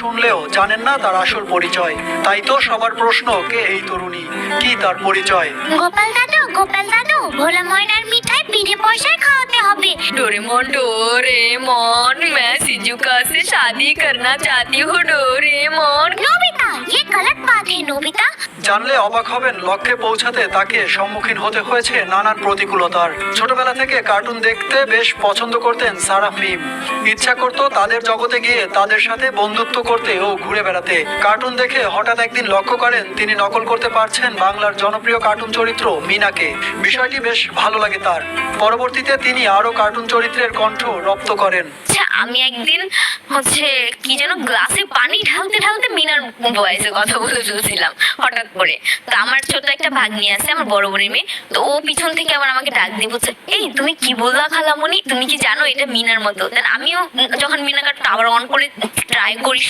শুনলেও জানেন না তার আসল পরিচয়। তাই তো সবার প্রশ্ন, কে এই তরুণী, কি তার পরিচয়? গোপাল দাদু, ভোলা ময়নার মিঠাই বিনে পয়সায় খাওয়াতে হবে। डोरेमोन डोरेमोन मैं शिजुका से शादी करना चाहती हूँ डोरेमोन। নোবিতা, ये गलत बात है নোবিতা। জানলে অবাক হবেন, লক্ষ্যে পৌঁছাতে তাকে সম্মুখীন হতে হয়েছে নানান প্রতিকূলতার। ছোটবেলা থেকে কার্টুন দেখতে বেশ পছন্দ করতেন সারাহ মিম। ইচ্ছা করতো তাদের জগতে গিয়ে তাদের সাথে বন্ধুত্ব করতে ও ঘুরে বেড়াতে। কার্টুন দেখে হঠাৎ একদিন লক্ষ্য করেন তিনি নকল করতে পারছেন বাংলার জনপ্রিয় কার্টুন চরিত্র মিনাকে। বিষয়টি বেশ ভালো লাগে তার। পরবর্তীতে তিনি আরো কার্টুন চরিত্রের কণ্ঠ রপ্ত করেন। আচ্ছা, আমি একদিন কি যেন গ্লাসে পানি ঢালতে ঢালতে মিনার ভয়েসে কথা বলে ফেলছিলাম হঠাৎ করে। তো আমার ছোট একটা ভাগ্নি আছে, আমার বড় বোনের মেয়ে। তো ও পিছন থেকে আবার আমাকে ডাক দিয়ে বলছে, এই তুমি কি বললা খালামণি, তুমি কি জানো এটা মিনার মতো? দেন আমিও যখন মিনা কার্টুন আবার অন করে ট্রাই করি